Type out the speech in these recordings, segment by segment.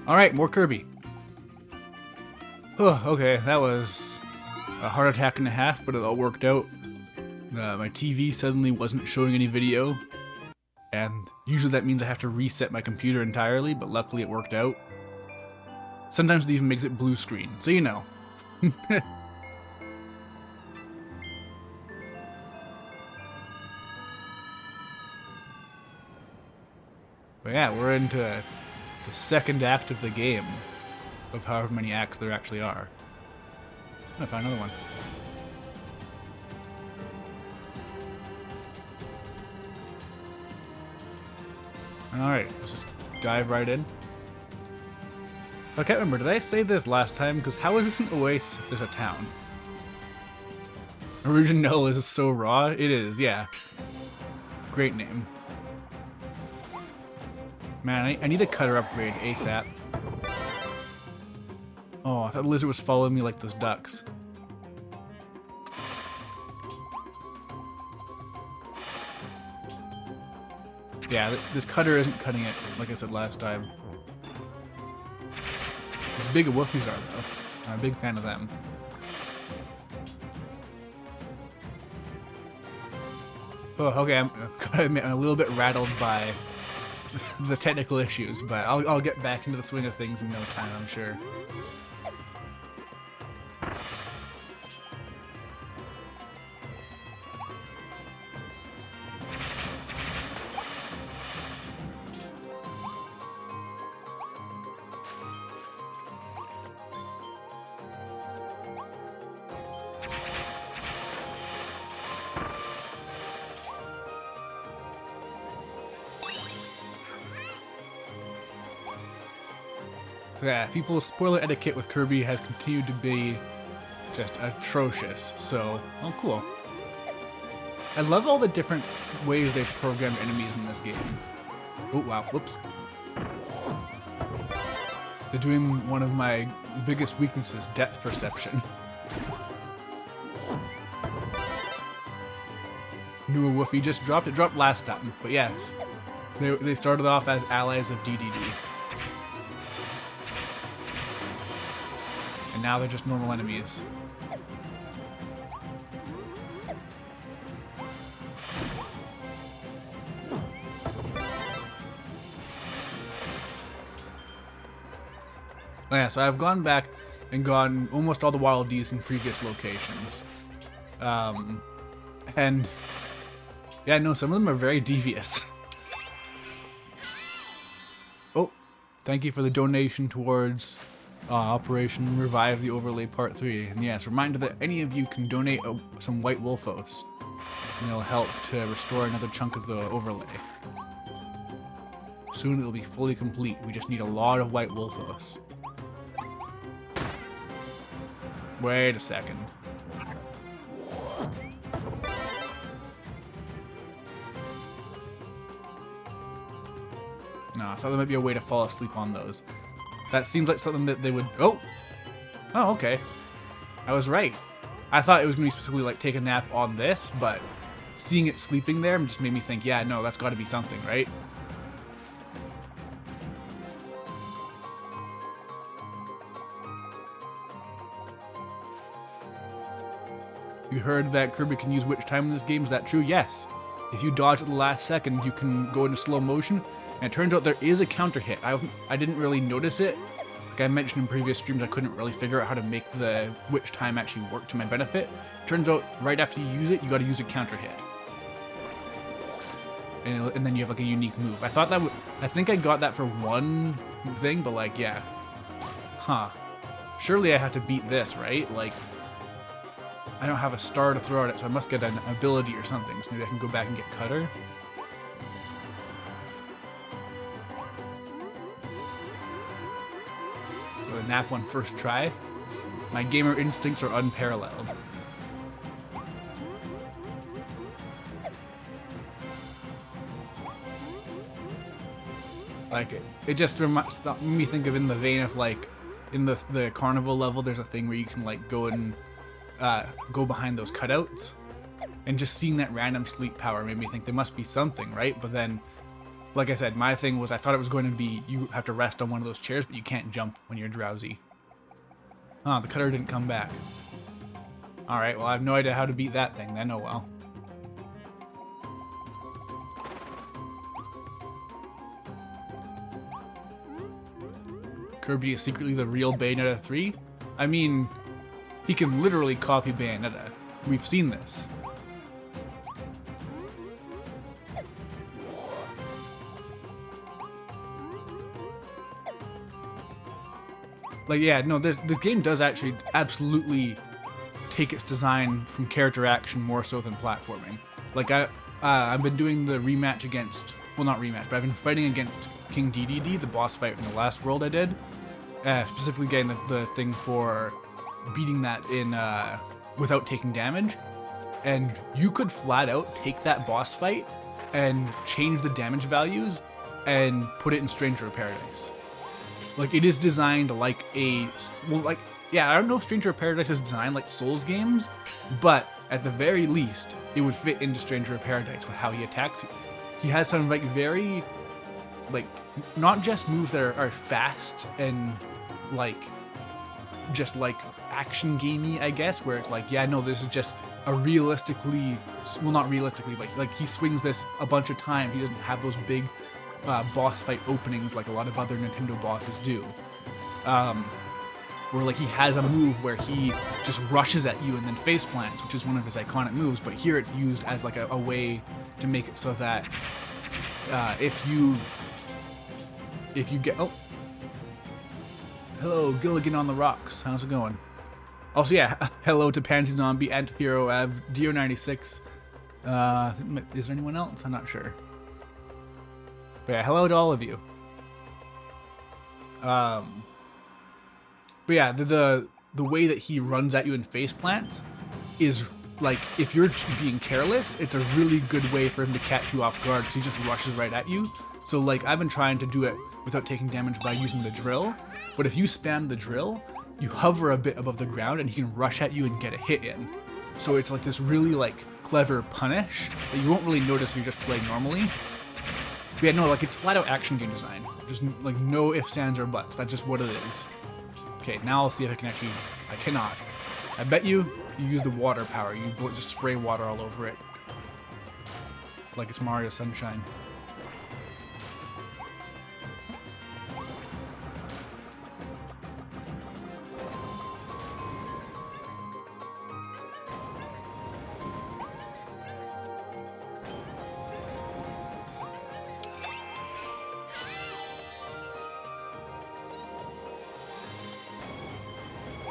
Alright, more Kirby. Oh, okay, that was a heart attack and a half, but it all worked out. My TV suddenly wasn't showing any video, and usually that means I have to reset my computer entirely, but luckily it worked out. Sometimes it even makes it blue screen, so you know. But yeah, we're into the second act of the game, of however many acts there actually are. I found another one. Alright, let's just dive right in. I can't remember, did I say this last time? Because how is this an oasis if there's a town? Original is so raw? It is, yeah. Great name. Man, I need a cutter upgrade ASAP. Oh, I thought the lizard was following me like those ducks. Yeah, this cutter isn't cutting it, like I said last time. As big as woofies are, though. I'm a big fan of them. Oh, okay, I'm a little bit rattled by the technical issues, but I'll get back into the swing of things in no time, I'm sure. Yeah, people's spoiler etiquette with Kirby has continued to be just atrocious, so, oh cool. I love all the different ways they program enemies in this game. Oh wow, whoops. They're doing one of my biggest weaknesses, depth perception. Knew a woofie just dropped, it dropped last time, but yes. They started off as allies of DDD. And now they're just normal enemies. Yeah, so I've gone back and gotten almost all the Wild D's in previous locations. And yeah, no, some of them are very devious. Oh, thank you for the donation towards Operation Revive the Overlay Part 3. And yes, reminder that any of you can donate some White Wolfos, and it'll help to restore another chunk of the overlay. Soon it'll be fully complete. We just need a lot of White Wolfos. Wait a second. No, I thought there might be a way to fall asleep on those. That seems like something that they would... Oh! Oh, okay. I was right. I thought it was going to be specifically like take a nap on this, but seeing it sleeping there just made me think, yeah, no, that's got to be something, right? You heard that Kirby can use witch time in this game, is that true? Yes. If you dodge at the last second, you can go into slow motion, and it turns out there is a counter hit. I didn't really notice it. Like I mentioned in previous streams, I couldn't really figure out how to make the witch time actually work to my benefit. Turns out right after you use it, you gotta use a counter hit. And then you have like a unique move. I thought that I think I got that for one thing, but like, yeah. Huh. Surely I have to beat this, right? Like, I don't have a star to throw at it, so I must get an ability or something. So maybe I can go back and get Cutter. Go to nap one first try. My gamer instincts are unparalleled. Like, it just made me think of in the vein of like, in the carnival level, there's a thing where you can like go and go behind those cutouts, and just seeing that random sleep power made me think there must be something, right? But then Like I said, my thing was I thought it was going to be you have to rest on one of those chairs, but you can't jump when you're drowsy. Oh, the cutter didn't come back. Alright, well I have no idea how to beat that thing then, oh well. Kirby is secretly the real Bayonetta 3? I mean, he can literally copy Bayonetta. We've seen this. Like, yeah, no, this game does actually absolutely take its design from character action more so than platforming. Like, I've been doing the rematch against, well, not rematch, but I've been fighting against King DDD, the boss fight from the last world I did. Specifically getting the thing for beating that in without taking damage. And you could flat out take that boss fight and change the damage values and put it in Stranger of Paradise. Like, it is designed like a, well, like, yeah, I don't know if Stranger of Paradise is designed like Souls games, but at the very least, it would fit into Stranger of Paradise with how he attacks you. He has some, like, very, like, not just moves that are fast and, like, just, like, action gamey, I guess, where it's like, yeah, no, this is just a realistically, well, not realistically, but, like, he swings this a bunch of times. He doesn't have those big boss fight openings like a lot of other Nintendo bosses do. Where, like, he has a move where he just rushes at you and then face plants, which is one of his iconic moves, but here it's used as, like, a way to make it so that if you get, oh, hello, Gilligan on the Rocks, how's it going? Also, yeah, hello to Pansy Zombie, Antihero, Av, Dio96, is there anyone else? I'm not sure. But yeah, hello to all of you. But yeah, the way that he runs at you in face plants is, like, if you're being careless, it's a really good way for him to catch you off guard because he just rushes right at you. So, like, I've been trying to do it without taking damage by using the drill, but if you spam the drill, you hover a bit above the ground and he can rush at you and get a hit in. So it's like this really, like, clever punish that you won't really notice if you're just playing normally. But yeah, no, like, it's flat out action game design. Just, like, no ifs, ands, or buts. That's just what it is. Okay, now I'll see if I can actually, I cannot. I bet you use the water power. You just spray water all over it. Like it's Mario Sunshine.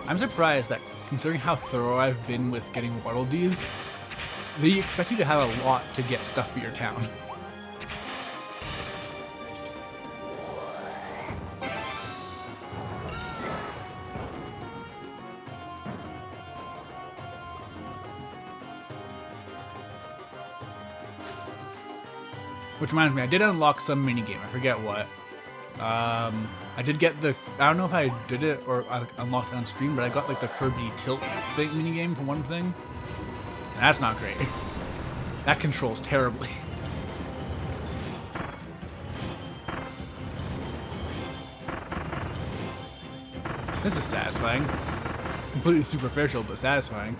I'm surprised that, considering how thorough I've been with getting Waddle Dees, they expect you to have a lot to get stuff for your town. Which reminds me, I did unlock some minigame, I forget what. I did get the, I don't know if I did it or I unlocked it on stream, but I got, like, the Kirby tilt thing minigame for one thing. And that's not great. That controls terribly. This is satisfying. Completely superficial, but satisfying.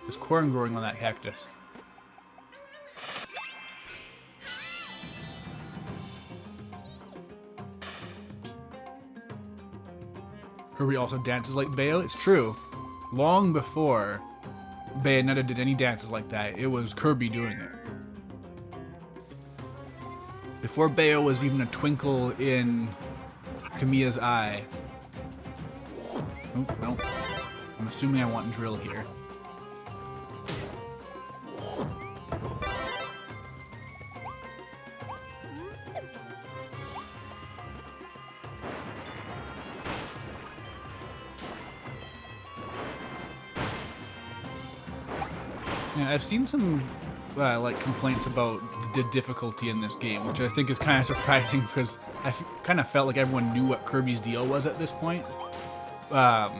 There's corn growing on that cactus. Kirby also dances like Bayo. It's true. Long before Bayonetta did any dances like that, it was Kirby doing it. Before Bayo was even a twinkle in Kamiya's eye. Oop, no. I'm assuming I want drill here. Yeah, I've seen some like complaints about the difficulty in this game, which I think is kind of surprising because I kind of felt like everyone knew what Kirby's deal was at this point. But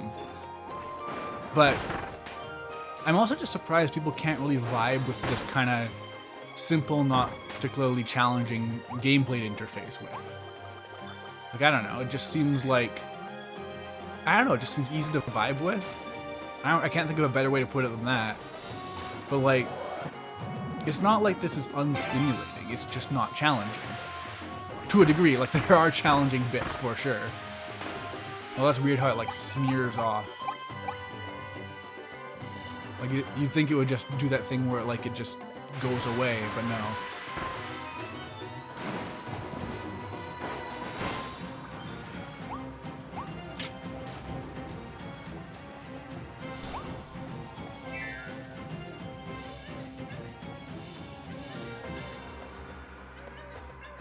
I'm also just surprised people can't really vibe with this kind of simple, not particularly challenging gameplay interface with. Like, I don't know, it just seems like, I don't know, it just seems easy to vibe with. I can't think of a better way to put it than that. But like, it's not like this is unstimulating, it's just not challenging. To a degree, like there are challenging bits for sure. Well, that's weird how it like smears off. Like you'd think it would just do that thing where like it just goes away, but no.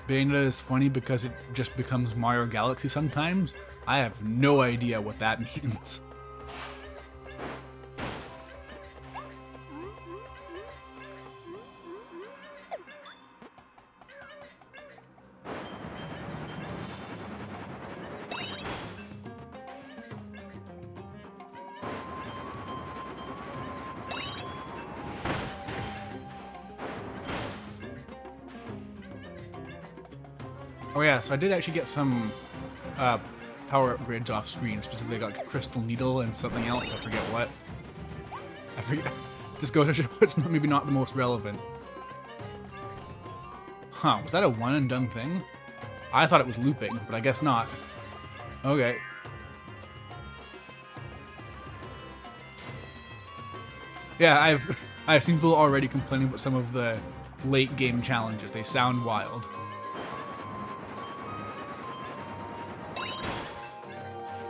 Bayonetta is funny because it just becomes Mario Galaxy sometimes. I have no idea what that means. Oh yeah, so I did actually get some power upgrades off screen. Specifically, I got a crystal needle and something else. I forget what. I forget. Just goes to show it's maybe not the most relevant. Huh? Was that a one and done thing? I thought it was looping, but I guess not. Okay. Yeah, I've seen people already complaining about some of the late game challenges. They sound wild.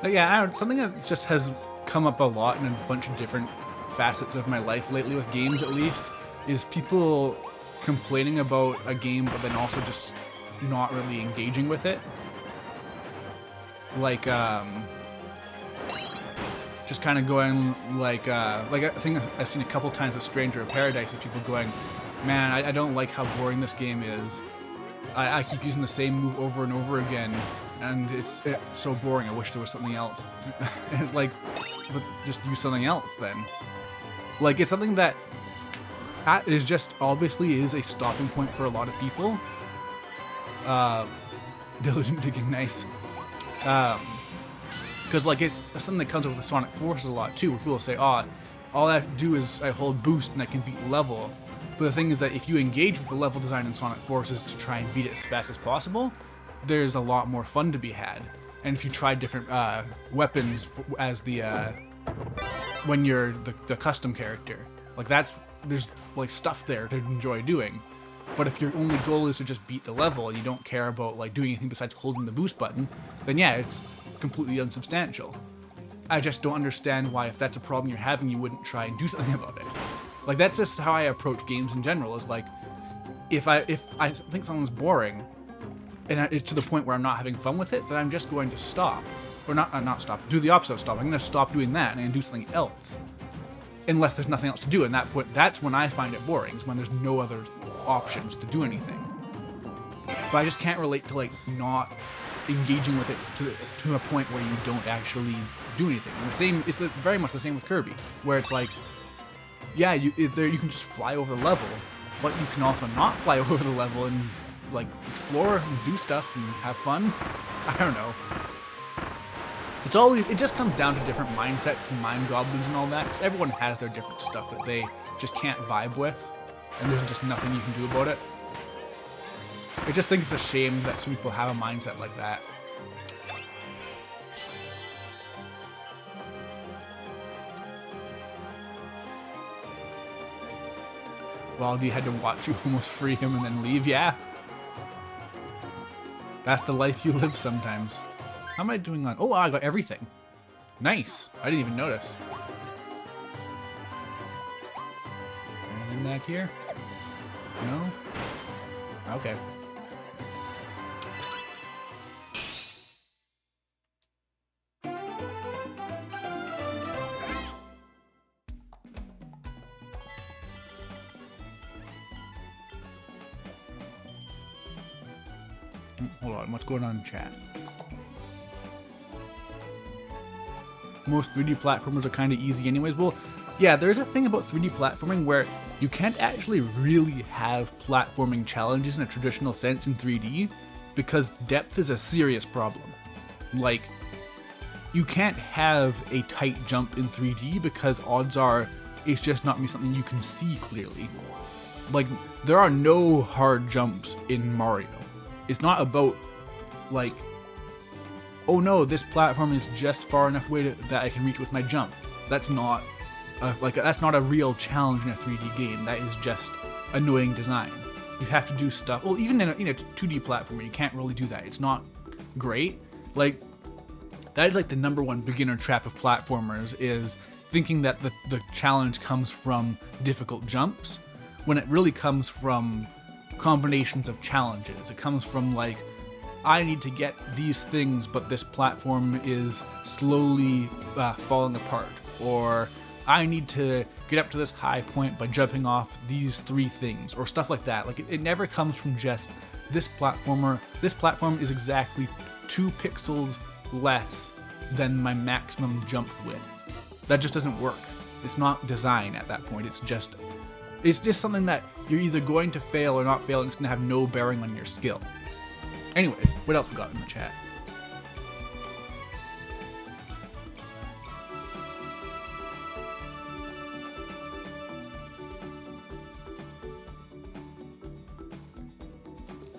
But yeah, I don't know, something that just has come up a lot in a bunch of different facets of my life lately with games at least, is people complaining about a game but then also just not really engaging with it. Like, just kind of going like I think I've seen a couple times with Stranger of Paradise is people going, man, I don't like how boring this game is. I keep using the same move over and over again. And it's so boring. I wish there was something else. And it's like, but just use something else then. Like, it's something that is just obviously is a stopping point for a lot of people. Diligent digging, nice. Because like it's something that comes up with the Sonic Forces a lot too, where people say, "Oh, all I have to do is I hold boost and I can beat the level." But the thing is that if you engage with the level design in Sonic Forces to try and beat it as fast as possible, there's a lot more fun to be had. And if you try different weapons as the when you're the custom character, like there's like stuff there to enjoy doing. But if your only goal is to just beat the level and you don't care about like doing anything besides holding the boost button, then yeah, it's completely unsubstantial. I just don't understand why, if that's a problem you're having, you wouldn't try and do something about it. Like, that's just how I approach games in general, is like, if I think something's boring and it's to the point where I'm not having fun with it, then I'm just going to stop. Or not stop, do the opposite of stop. I'm going to stop doing that and I'm going to do something else. Unless there's nothing else to do. And that point, that's when I find it boring, is when there's no other options to do anything. But I just can't relate to like not engaging with it to a point where you don't actually do anything. And it's very much the same with Kirby, where it's like, yeah, you can just fly over the level, but you can also not fly over the level and like explore and do stuff and have fun. I don't know. It just comes down to different mindsets and mind goblins and all that, because everyone has their different stuff that they just can't vibe with, and there's just nothing you can do about it. I just think it's a shame that some people have a mindset like that. Waldy had to watch you almost free him and then leave, yeah. That's the life you live sometimes. How am I doing on? Oh, I got everything. Nice. I didn't even notice. Anything back here? No? Okay. Hold on, what's going on in chat? most 3D platformers are kind of easy anyways. Well, yeah, there's a thing about 3D platforming where you can't actually really have platforming challenges in a traditional sense in 3D because depth is a serious problem. Like, you can't have a tight jump in 3D because odds are it's just not something you can see clearly. Like, there are no hard jumps in Mario. It's not about, like, oh no, this platform is just far enough away that I can reach with my jump. That's not that's not a real challenge in a 3D game. That is just annoying design. You have to do stuff. Well, even in a 2D platformer, you can't really do that. It's not great. Like, that is like the #1 beginner trap of platformers, is thinking that the challenge comes from difficult jumps, when it really comes from combinations of challenges. It comes from, like, I need to get these things, but this platform is slowly falling apart, or I need to get up to this high point by jumping off these 3 things, or stuff like that. Like, it never comes from just this platform is exactly 2 pixels less than my maximum jump width. That just doesn't work. It's not design at that point. It's just something that you're either going to fail or not fail, and it's going to have no bearing on your skill. Anyways, what else we got in the chat?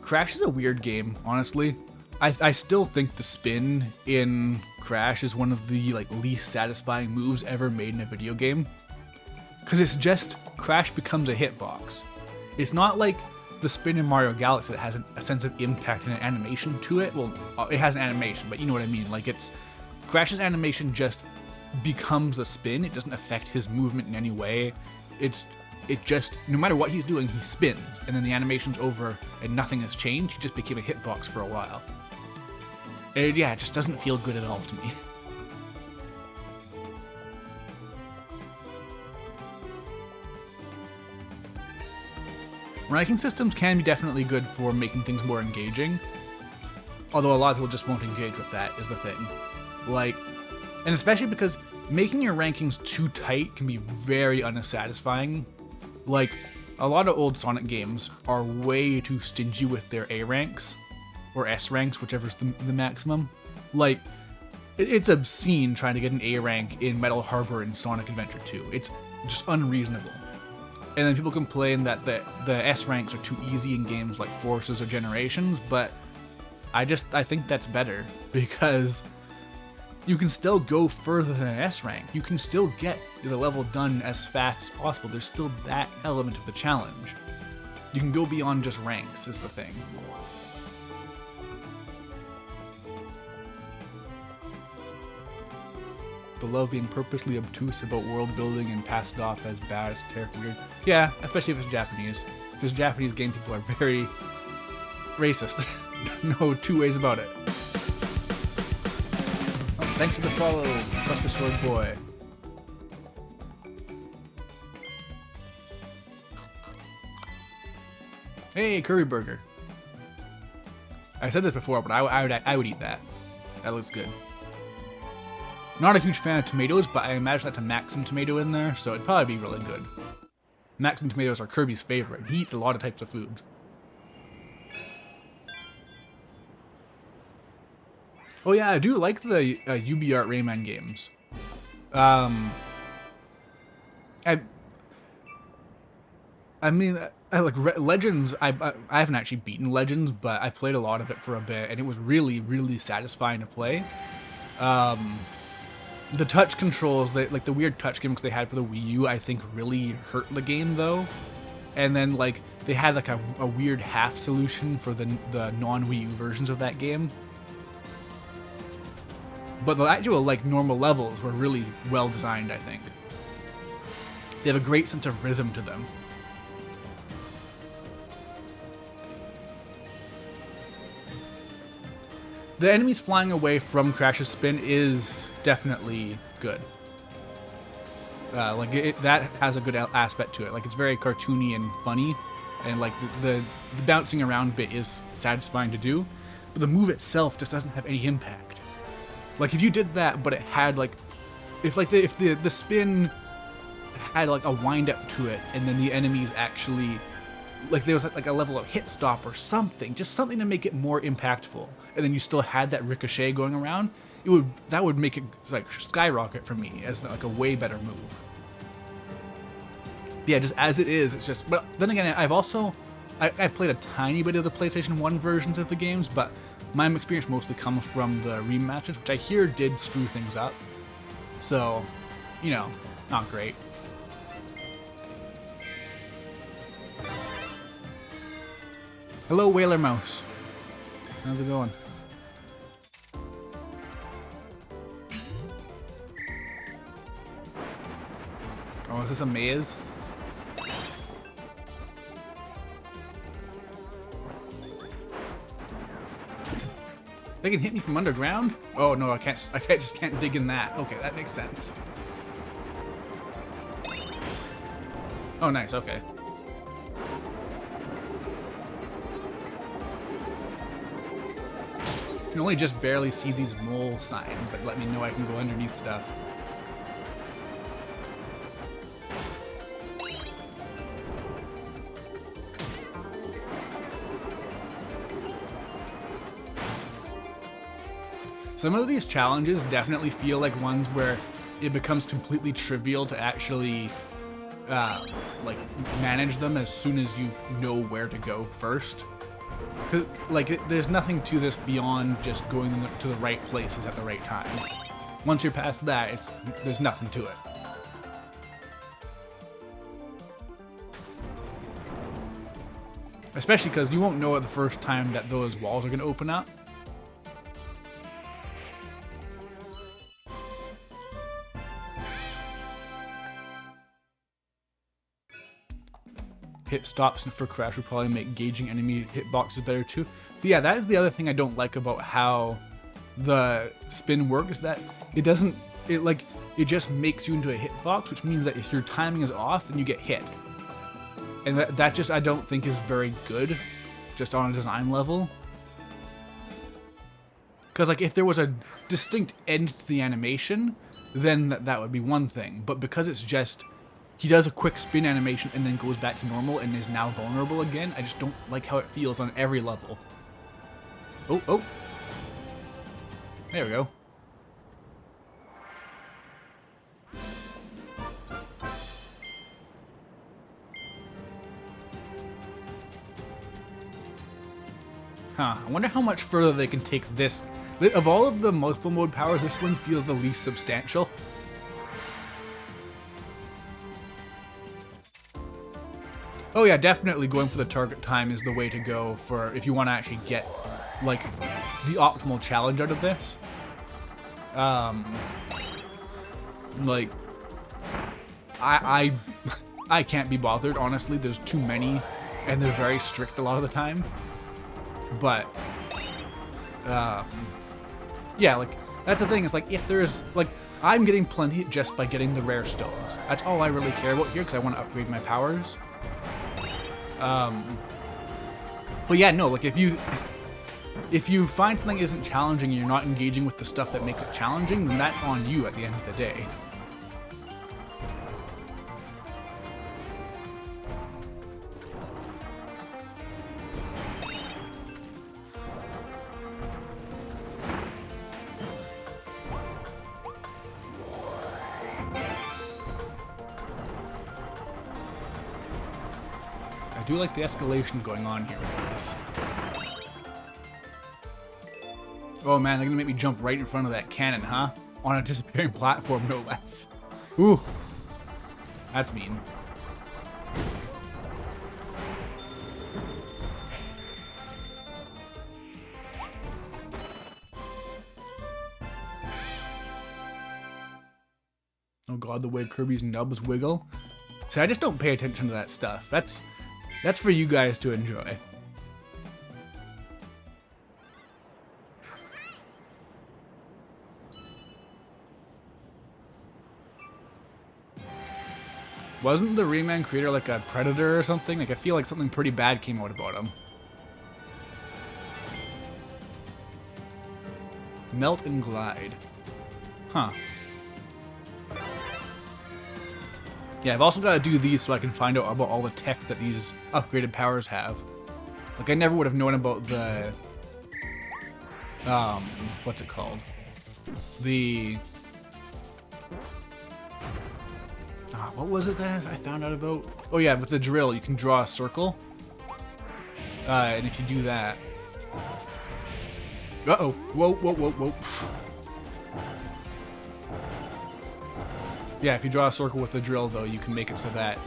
Crash is a weird game, honestly. I still think the spin in Crash is one of the least satisfying moves ever made in a video game. Because it's just, Crash becomes a hitbox. It's not like the spin in Mario Galaxy that has a sense of impact and an animation to it. Well, it has an animation, but you know what I mean. Like, Crash's animation just becomes the spin. It doesn't affect his movement in any way. It just, no matter what he's doing, he spins, and then the animation's over and nothing has changed. He just became a hitbox for a while. And yeah, it just doesn't feel good at all to me. Ranking systems can be definitely good for making things more engaging, although a lot of people just won't engage with that, is the thing. Like, and especially because making your rankings too tight can be very unsatisfying. Like, a lot of old Sonic games are way too stingy with their A ranks, or S ranks, whichever's the maximum. Like, it's obscene trying to get an A rank in Metal Harbor and Sonic Adventure 2. It's just unreasonable. And then people complain that the S ranks are too easy in games like Forces or Generations, but I think that's better, because you can still go further than an S rank. You can still get the level done as fast as possible. There's still that element of the challenge. You can go beyond just ranks, is the thing. Below being purposely obtuse about world building and passed off as bad as terrible weird. Yeah, especially if it's Japanese. If it's Japanese game, people are very racist. No two ways about it. Oh, thanks for the follow, Buster Sword Boy. Hey, Kirby Burger. I said this before, but I would eat that. That looks good. Not a huge fan of tomatoes, but I imagine that's a Maxim tomato in there, so it'd probably be really good. Maxim tomatoes are Kirby's favorite. He eats a lot of types of food. Oh yeah, I do like the UbiArt Rayman games. I mean, I like Legends. I haven't actually beaten Legends, but I played a lot of it for a bit, and it was really, really satisfying to play. The touch controls, like the weird touch gimmicks they had for the Wii U, I think really hurt the game though. And then like they had like a weird half solution for the non-Wii U versions of that game. But the actual like normal levels were really well designed, I think. They have a great sense of rhythm to them. The enemies flying away from Crash's spin is definitely good. That has a good aspect to it. Like, it's very cartoony and funny, and like the bouncing around bit is satisfying to do, but the move itself just doesn't have any impact. Like, if you did that, but it had like if like the spin had like a wind up to it, and then the enemies actually like there was like a level of hit stop or something, just something to make it more impactful, and then you still had that ricochet going around, that would make it like skyrocket for me as like a way better move. Yeah, just as it is, it's just. But then again, I've played a tiny bit of the PlayStation 1 versions of the games, but my experience mostly comes from the rematches, which I hear did screw things up. So, you know, not great. Hello, Whaler Mouse. How's it going? Oh, is this a maze? They can hit me from underground? Oh no, I just can't dig in that. Okay, that makes sense. Oh, nice, okay. I can only just barely see these mole signs that let me know I can go underneath stuff. Some of these challenges definitely feel like ones where it becomes completely trivial to actually like manage them as soon as you know where to go first. Cause there's nothing to this beyond just going to the right places at the right time. Once you're past that, there's nothing to it. Especially because you won't know it the first time that those walls are going to open up. Hit stops for crash would probably make gauging enemy hitboxes better too. But yeah, that is the other thing I don't like about how the spin works, that it just makes you into a hitbox, which means that if your timing is off, then you get hit. And that just I don't think is very good, just on a design level. Because like if there was a distinct end to the animation, then that would be one thing. But because it's just he does a quick spin animation and then goes back to normal and is now vulnerable again, I just don't like how it feels on every level. Oh. There we go. Huh, I wonder how much further they can take this. Of all of the multiple mode powers, this one feels the least substantial. Oh yeah, definitely going for the target time is the way to go for if you want to actually get like the optimal challenge out of this. Like I can't be bothered, honestly. There's too many and they're very strict a lot of the time. But yeah, like that's the thing, is like if there's like I'm getting plenty just by getting the rare stones. That's all I really care about here because I want to upgrade my powers. But yeah, no, like if you find something isn't challenging and you're not engaging with the stuff that makes it challenging, then that's on you at the end of the day. I do like the escalation going on here with this. Oh man, they're gonna make me jump right in front of that cannon, huh? On a disappearing platform, no less. Ooh, that's mean. Oh god, the way Kirby's nubs wiggle. See, I just don't pay attention to that stuff. That's for you guys to enjoy. Wasn't the Rayman creator like a predator or something? Like I feel like something pretty bad came out about him. Melt and glide. Huh. Yeah, I've also got to do these so I can find out about all the tech that these upgraded powers have. Like, I never would have known about the... what's it called? The... what was it that I found out about? Oh yeah, with the drill, you can draw a circle. And if you do that... Uh-oh. Whoa, whoa, whoa, whoa. Yeah, if you draw a circle with the drill, though, you can make it so that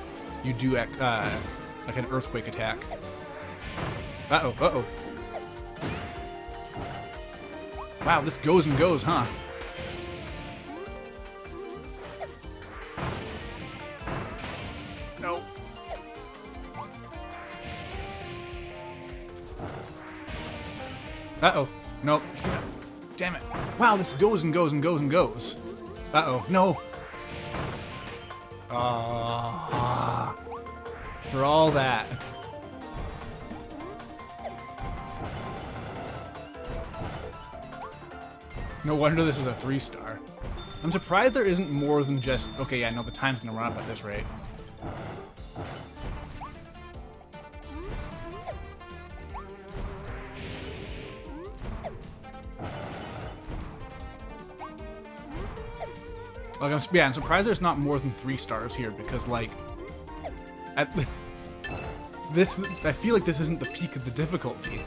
you do like an earthquake attack. Uh-oh, uh-oh. Wow, this goes and goes, huh? No. Uh-oh. No, it's gonna... Damn it. Wow, this goes and goes and goes and goes. Uh-oh. No. For all that. No wonder this is a 3-star. I'm surprised there isn't more than just... Okay, yeah, no, the time's gonna run up at this rate. Like, I'm surprised there's not more than 3 stars here, because, like, at this, I feel like this isn't the peak of the difficulty.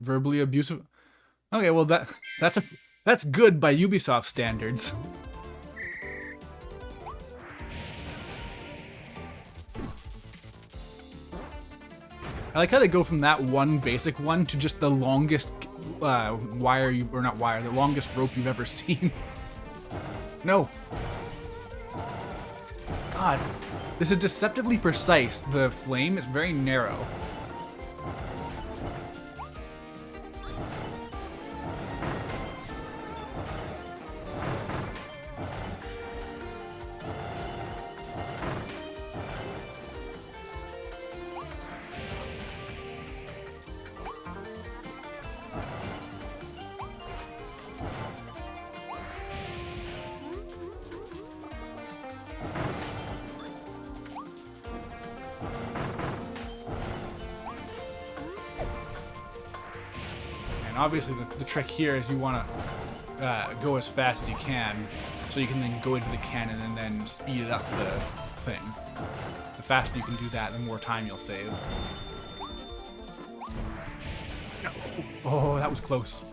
Verbally abusive. Okay, well that's good by Ubisoft standards. I like how they go from that one basic one to just the longest the longest rope you've ever seen. No. God, this is deceptively precise. The flame is very narrow. And obviously the trick here is you want to go as fast as you can, so you can then go into the cannon and then speed up the thing. The faster you can do that, the more time you'll save. No. Oh, that was close.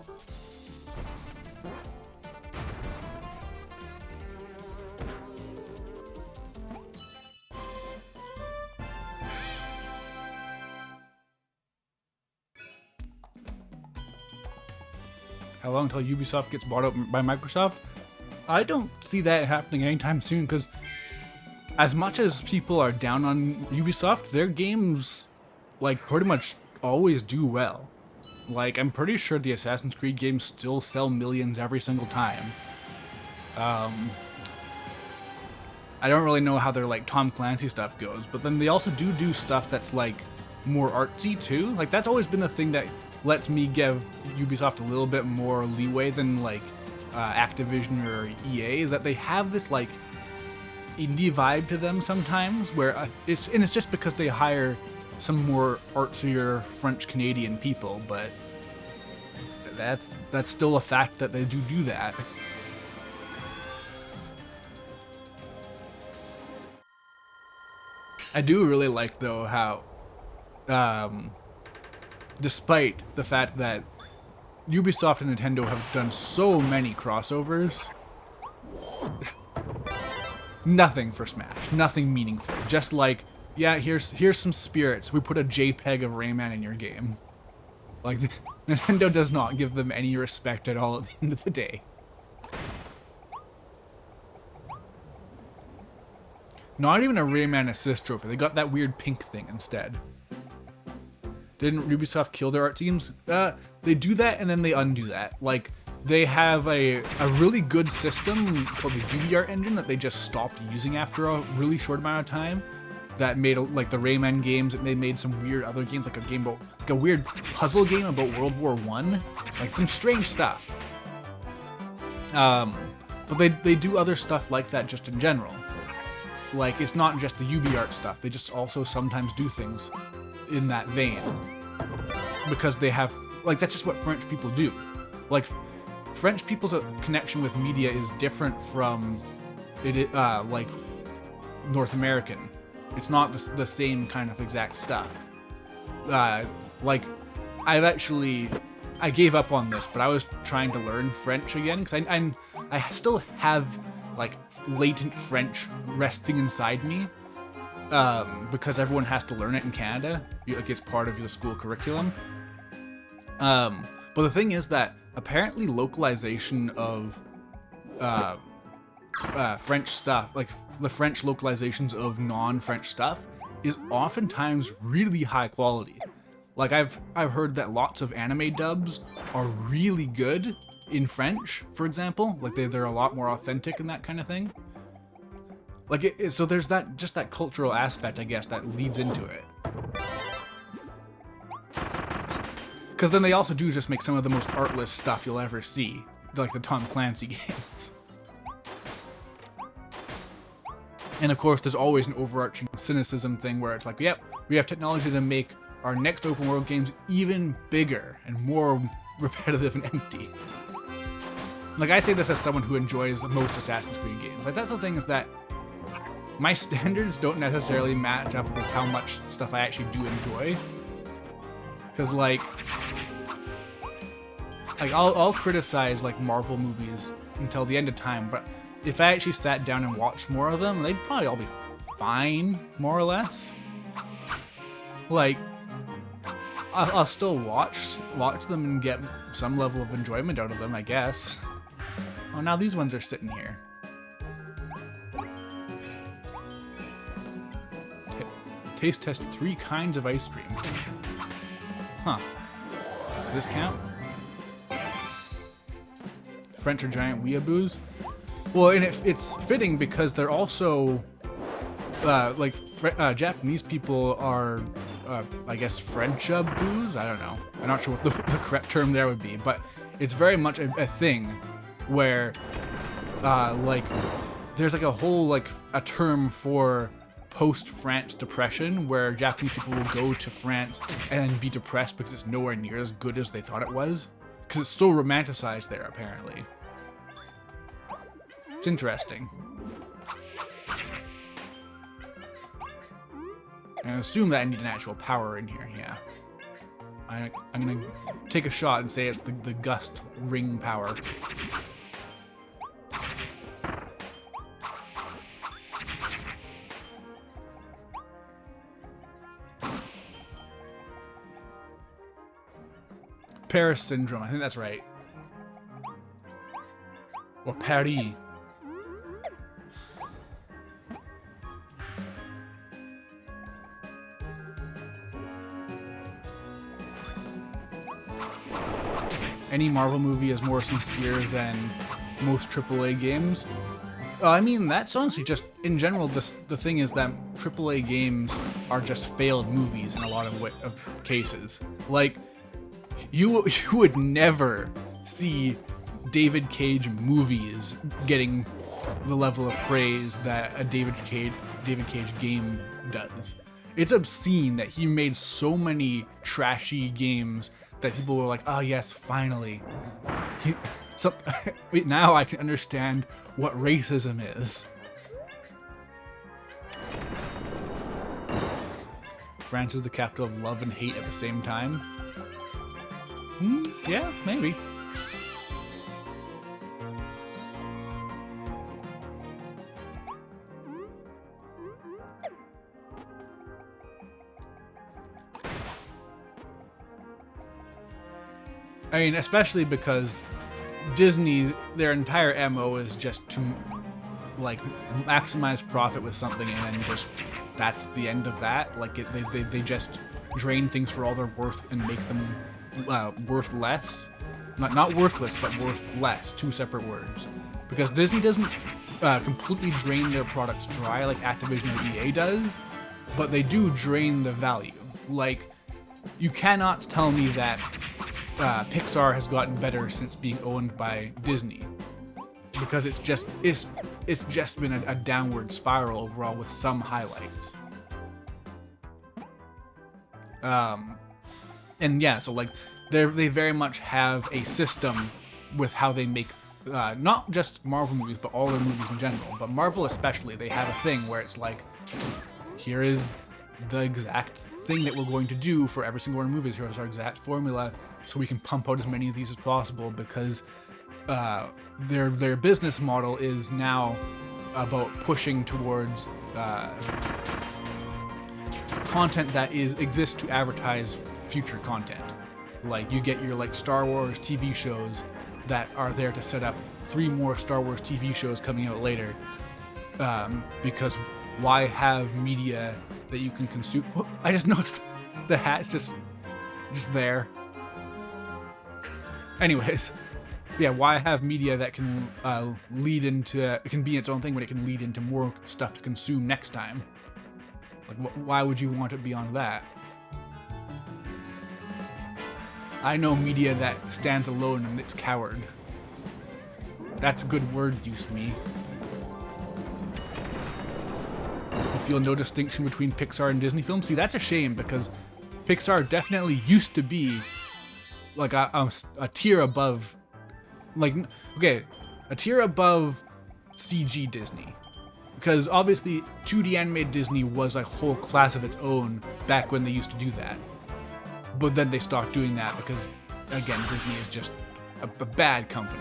How long until Ubisoft gets bought out by Microsoft? I don't see that happening anytime soon, because as much as people are down on Ubisoft, their games, like, pretty much always do well. Like, I'm pretty sure the Assassin's Creed games still sell millions every single time. I don't really know how their, like, Tom Clancy stuff goes, but then they also do stuff that's, like, more artsy, too. Like, that's always been the thing that lets me give Ubisoft a little bit more leeway than, like, Activision or EA, is that they have this, like, indie vibe to them sometimes, where it's just because they hire some more artsier French-Canadian people, but that's still a fact that they do that. I do really like, though, how despite the fact that Ubisoft and Nintendo have done so many crossovers, nothing for Smash, nothing meaningful. Just like, yeah, here's some spirits. We put a JPEG of Rayman in your game. Like, Nintendo does not give them any respect at all at the end of the day. Not even a Rayman assist trophy. They got that weird pink thing instead. Didn't Ubisoft kill their art teams? They do that and then they undo that. Like, they have a really good system called the UbiArt engine that they just stopped using after a really short amount of time. that made like the Rayman games. They made some weird other games, like a weird puzzle game about World War I, like some strange stuff. But they do other stuff like that just in general. Like, it's not just the UbiArt stuff. They just also sometimes do things in that vein. Because they have, like, that's just what French people do. Like, French people's connection with media is different from, like, North American. It's not the same kind of exact stuff. Like, I gave up on this, but I was trying to learn French again, because I still have, like, latent French resting inside me, because everyone has to learn it in Canada. Like, it's part of the school curriculum. But the thing is that apparently localization of French stuff, like the French localizations of non-French stuff, is oftentimes really high quality. Like, I've heard that lots of anime dubs are really good in French, for example. Like, they're a lot more authentic and that kind of thing. Like, so there's that cultural aspect, I guess, that leads into it. Because then they also do just make some of the most artless stuff you'll ever see, like the Tom Clancy games. And of course, there's always an overarching cynicism thing where it's like, yep, we have technology to make our next open world games even bigger and more repetitive and empty. Like, I say this as someone who enjoys most Assassin's Creed games. Like, that's the thing, is that my standards don't necessarily match up with how much stuff I actually do enjoy. Because, like I'll criticize, like, Marvel movies until the end of time, but if I actually sat down and watched more of them, they'd probably all be fine, more or less. Like, I'll still watch them and get some level of enjoyment out of them, I guess. Oh, now these ones are sitting here. Taste test 3 kinds of ice cream. Huh. Does this count? French or giant weeaboos? Well, and it's fitting because they're also, like, Japanese people are, I guess, French-a-boos? I don't know. I'm not sure what the correct term there would be, but it's very much a thing where, like, there's, like, a whole, like, a term for post-France depression, where Japanese people will go to France and be depressed because it's nowhere near as good as they thought it was. Because it's so romanticized there, apparently. It's interesting. And I assume that I need an actual power in here, yeah. I'm gonna take a shot and say it's the gust ring power. Paris syndrome, I think that's right. Or Paris. Any Marvel movie is more sincere than most AAA games. I mean, that's honestly just, in general, the thing is that AAA games are just failed movies in a lot of cases. Like, you would never see David Cage movies getting the level of praise that a David Cage game does. It's obscene that he made so many trashy games that people were like, oh yes, finally. Wait, now I can understand what racism is. France is the capital of love and hate at the same time. Yeah, maybe. I mean, especially because Disney, their entire MO is just to, like, maximize profit with something and then just, that's the end of that. Like, they just drain things for all their worth and make them worth less. Not worthless, but worth less. Two separate words. Because Disney doesn't completely drain their products dry like Activision or EA does. but they do drain the value. Like, you cannot tell me that Pixar has gotten better since being owned by Disney, because it's just been a downward spiral overall with some highlights. And yeah, so like they very much have a system with how they make not just Marvel movies, but all their movies in general. But Marvel especially, they have a thing where it's like, here is the exact thing that we're going to do for every single one of the movies. Here's our exact formula, so we can pump out as many of these as possible, because their business model is now about pushing towards content that exists to advertise future content. Like, you get your like Star Wars TV shows that are there to set up 3 more Star Wars TV shows coming out later, because why have media that you can consume? Oh, I just noticed the hat's just there. Anyways, yeah, why have media that can lead into, it can be its own thing, but it can lead into more stuff to consume next time? Like, why would you want it beyond that? I know media that stands alone and it's coward. That's a good word use, me. You feel no distinction between Pixar and Disney films? See, that's a shame, because Pixar definitely used to be like a tier above, like, okay, a tier above CG Disney. Because obviously 2D animated Disney was a whole class of its own back when they used to do that. But then they stopped doing that because, again, Disney is just a bad company.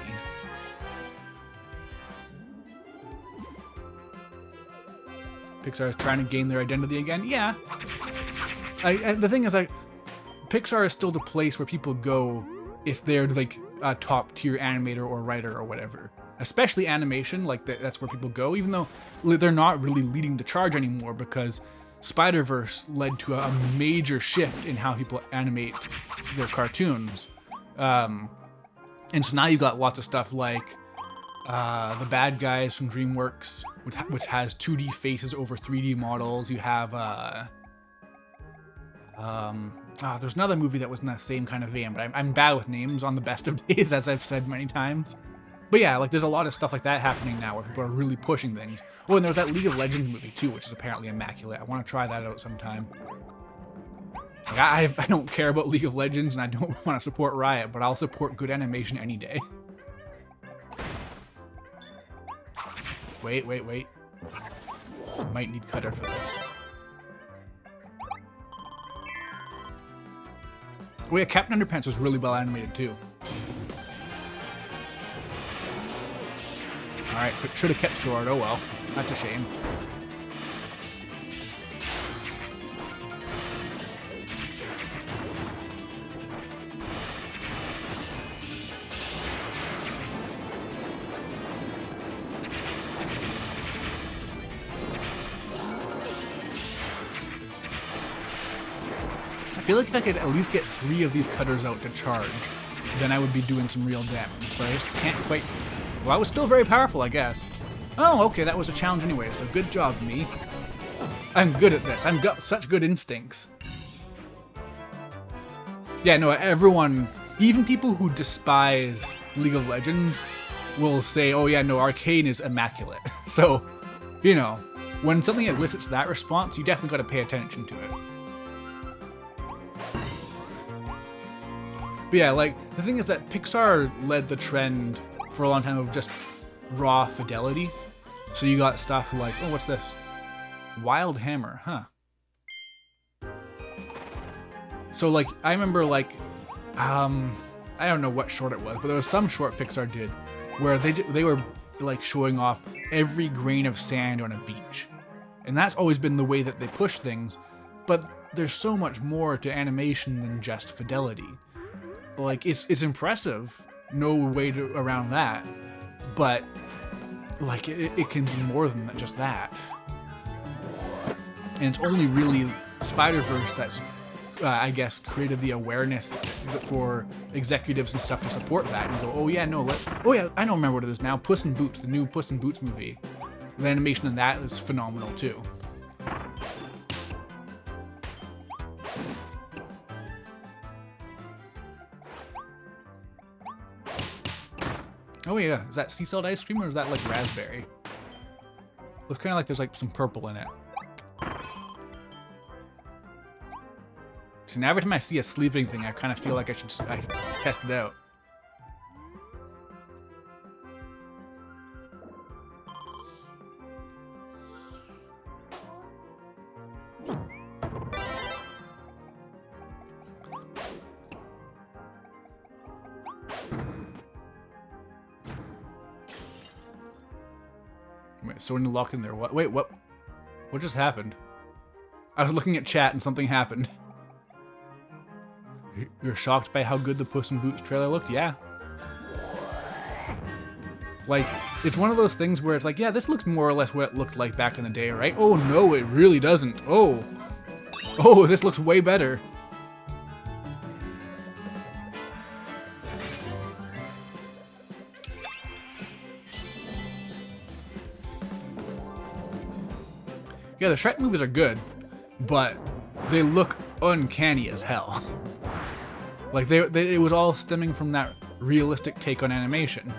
Pixar is trying to gain their identity again? Yeah. The thing is, like, Pixar is still the place where people go if they're, like, a top-tier animator or writer or whatever. Especially animation, like, that's where people go, even though they're not really leading the charge anymore, because Spider-Verse led to a major shift in how people animate their cartoons. And so now you got lots of stuff like The Bad Guys from DreamWorks, which has 2D faces over 3D models. You have there's another movie that was in that same kind of vein, but I'm bad with names on the best of days, as I've said many times. But yeah, like, there's a lot of stuff like that happening now where people are really pushing things. Oh, and there's that League of Legends movie too, which is apparently immaculate. I want to try that out sometime. Like, I don't care about League of Legends, and I don't want to support Riot, but I'll support good animation any day. Wait. Might need cutter for this. Oh yeah, Captain Underpants was really well animated too. Alright, should have kept Sword. Oh well, that's a shame. I feel like if I could at least get 3 of these cutters out to charge, then I would be doing some real damage, but I just can't quite. Well, I was still very powerful, I guess. Oh, okay, that was a challenge anyway, so good job, me. I'm good at this. I've got such good instincts. Yeah, no, everyone, even people who despise League of Legends, will say, oh yeah, no, Arcane is immaculate. So, you know, when something elicits that response, you definitely got to pay attention to it. But yeah, like, the thing is that Pixar led the trend for a long time of just raw fidelity. So you got stuff like, oh, what's this? Wild Hammer, huh? So like, I remember like, I don't know what short it was, but there was some short Pixar did where they were like showing off every grain of sand on a beach. And that's always been the way that they push things, but there's so much more to animation than just fidelity. Like, it's impressive, no way around that, but like it can be more than that, just that. And it's only really Spider-Verse that's I guess created the awareness for executives and stuff to support that and go, oh yeah, no, oh yeah, I don't remember what it is now. Puss in Boots, the new Puss in Boots movie. The animation in that is phenomenal too. Oh yeah, is that sea salt ice cream or is that like raspberry? Looks kind of like there's like some purple in it. So now every time I see a sleeping thing, I kind of feel like I should test it out. Wait, so when you lock in there, what? Wait, what? What just happened? I was looking at chat and something happened. You're shocked by how good the Puss in Boots trailer looked? Yeah. Like, it's one of those things where it's like, yeah, this looks more or less what it looked like back in the day, right? Oh no, it really doesn't. Oh. Oh, this looks way better. Yeah, the Shrek movies are good, but they look uncanny as hell. Like, it was all stemming from that realistic take on animation.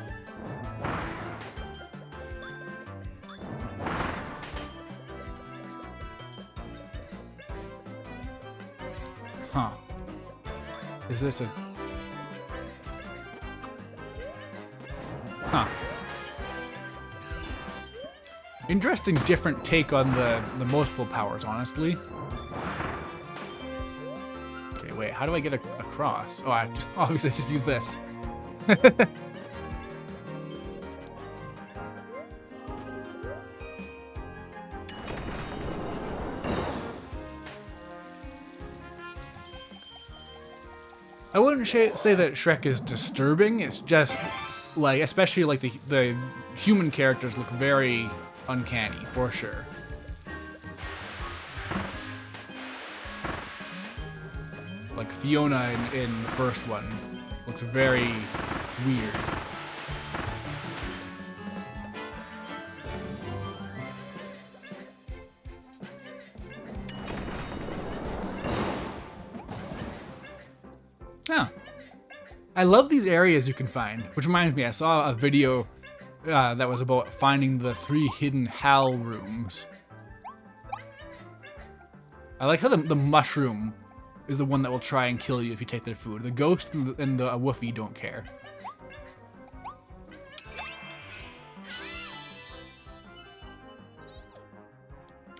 Huh. Is this a... Huh. Interesting different take on the multiple powers, honestly. Okay, wait, how do I get across? Oh, obviously just use this. I wouldn't say that Shrek is disturbing, it's just, like, especially like the human characters look very uncanny, for sure. Like Fiona in the first one looks very weird. Yeah. I love these areas you can find, which reminds me, I saw a video that was about finding the 3 hidden HAL rooms. I like how the mushroom is the one that will try and kill you if you take their food. The ghost and the woofie don't care.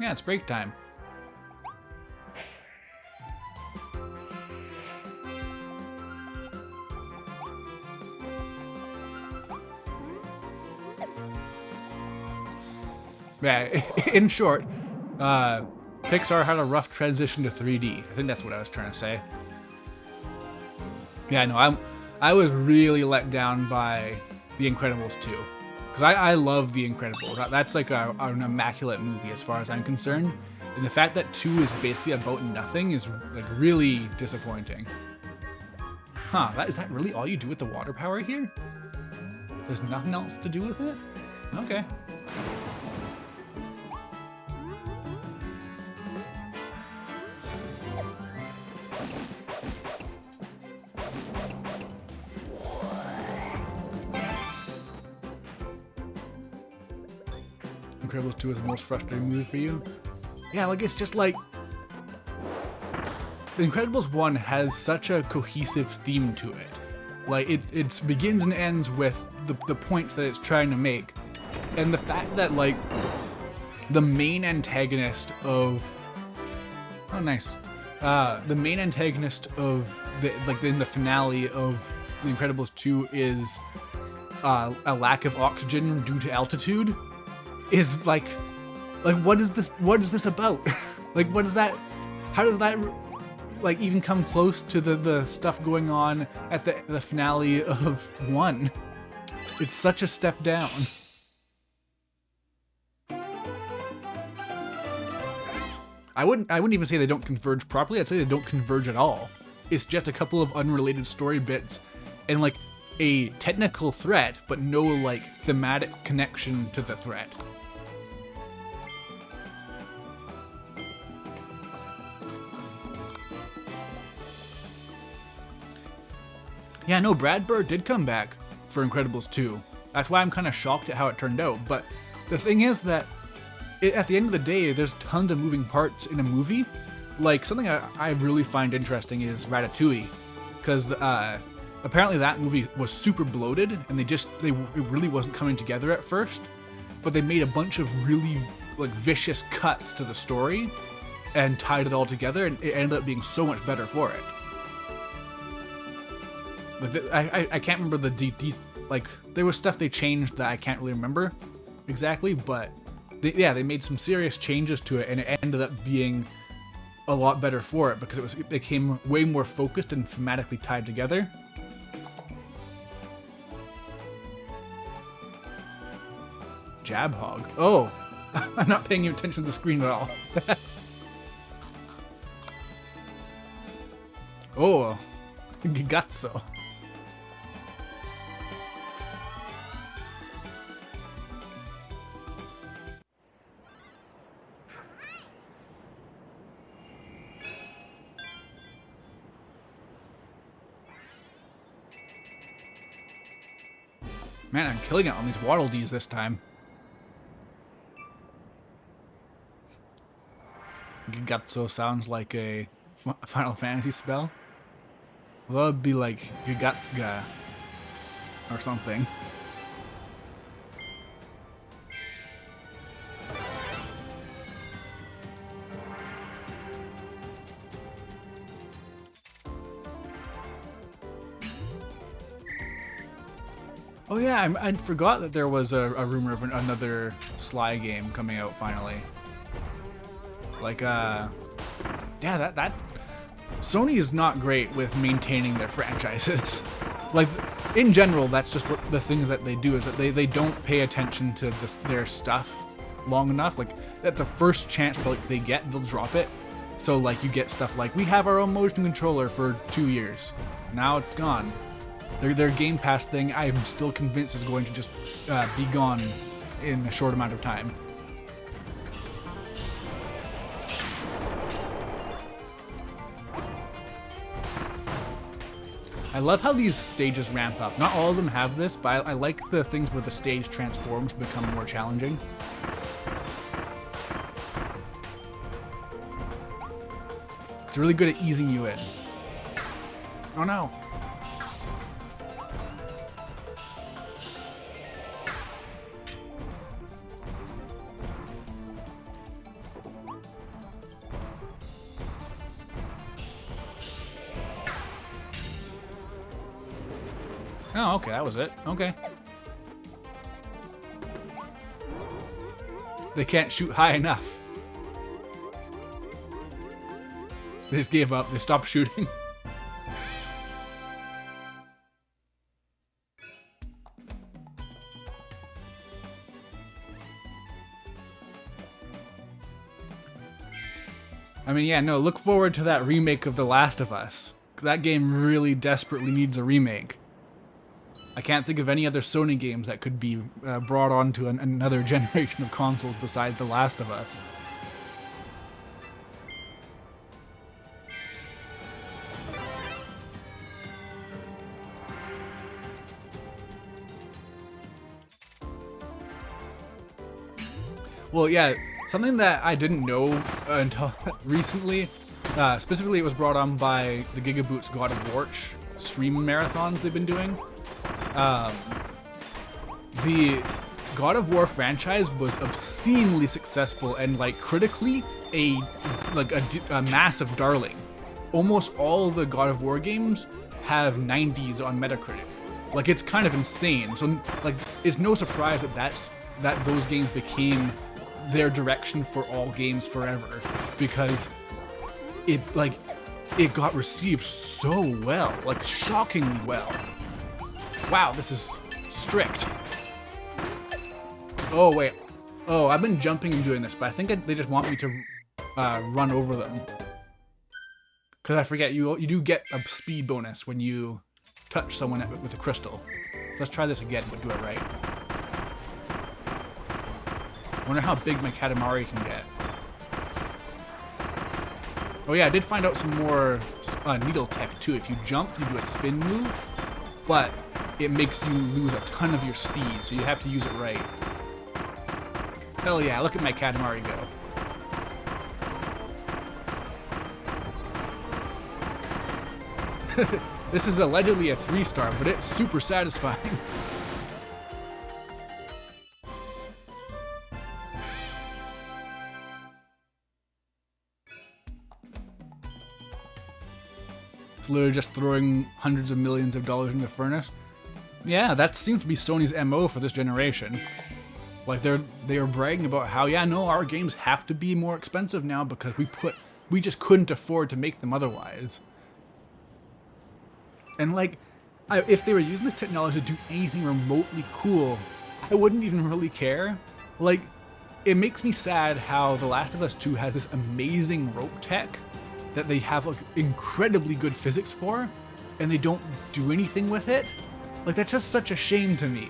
Yeah, it's break time. Yeah, in short, Pixar had a rough transition to 3D. I think that's what I was trying to say. Yeah, no, I was really let down by The Incredibles 2. Because I love The Incredibles. That's like an immaculate movie as far as I'm concerned. And the fact that 2 is basically about nothing is like really disappointing. Huh, is that really all you do with the water power here? There's nothing else to do with it? Okay. Incredibles 2 is the most frustrating movie for you? Yeah, like it's just like... The Incredibles 1 has such a cohesive theme to it. Like, it begins and ends with the points that it's trying to make. And the fact that, like, the main antagonist of... Oh, nice. The main antagonist of, in the finale of The Incredibles 2 is a lack of oxygen due to altitude. Is like what is this about? Like, what is that? How does that like even come close to the stuff going on at the finale of 1? It's such a step down. I wouldn't even say they don't converge properly. I'd say they don't converge at all. It's just a couple of unrelated story bits and like a technical threat, but no like thematic connection to the threat. Yeah, no, Brad Bird did come back for Incredibles 2. That's why I'm kind of shocked at how it turned out. But the thing is that at the end of the day, there's tons of moving parts in a movie. Like, something I really find interesting is Ratatouille, because apparently that movie was super bloated, and it really wasn't coming together at first. But they made a bunch of really like vicious cuts to the story and tied it all together, and it ended up being so much better for it. Like I can't remember like there was stuff they changed that I can't really remember exactly, but they made some serious changes to it, and it ended up being a lot better for it because it became way more focused and thematically tied together. Jab hog. Oh, I'm not paying attention to the screen at all. Oh, Gigazzo. Man, I'm killing it on these Waddle Dees this time. Gigazzo sounds like a Final Fantasy spell. Well, that would be like Gigatsga or something. Oh yeah, I forgot that there was a rumor of another Sly game coming out finally. Like, yeah, that Sony is not great with maintaining their franchises. Like, in general, that's just what the things that they do is that they don't pay attention to their stuff long enough. Like, at the first chance they get, they'll drop it. So, like, you get stuff like, we have our own motion controller for 2 years. Now it's gone. Their Game Pass thing, I'm still convinced is going to just be gone in a short amount of time. I love how these stages ramp up. Not all of them have this, but I like the things where the stage transforms to become more challenging. It's really good at easing you in. Oh no. Oh, okay, that was it. Okay. They can't shoot high enough. They just gave up. They stopped shooting. I mean, yeah, no, look forward to that remake of The Last of Us. 'Cause that game really desperately needs a remake. I can't think of any other Sony games that could be brought onto another generation of consoles besides The Last of Us. Well, yeah, something that I didn't know until recently, specifically it was brought on by the Gigaboot's God of War stream marathons they've been doing. The God of War franchise was obscenely successful and, like, critically a massive darling. Almost all the God of War games have 90s on Metacritic. Like, it's kind of insane. So, like, it's no surprise that those games became their direction for all games forever, because it got received so well, like shockingly well. Wow, this is strict. Oh wait, oh, I've been jumping and doing this, but I think they just want me to run over them, because I forget you do get a speed bonus when you touch someone with a crystal. Let's try this again, but do it right. I wonder how big my Katamari can get. Oh yeah, I did find out some more needle tech too. If you jump, you do a spin move, but it makes you lose a ton of your speed, so you have to use it right. Hell yeah, look at my Katamari go. This is allegedly a 3-star, but it's super satisfying. It's literally just throwing hundreds of millions of dollars in the furnace. Yeah, that seems to be Sony's MO for this generation. Like they are bragging about how, yeah, no, our games have to be more expensive now because we just couldn't afford to make them otherwise. And like, if they were using this technology to do anything remotely cool, I wouldn't even really care. Like, it makes me sad how The Last of Us 2 has this amazing rope tech that they have like incredibly good physics for, and they don't do anything with it. Like, that's just such a shame to me.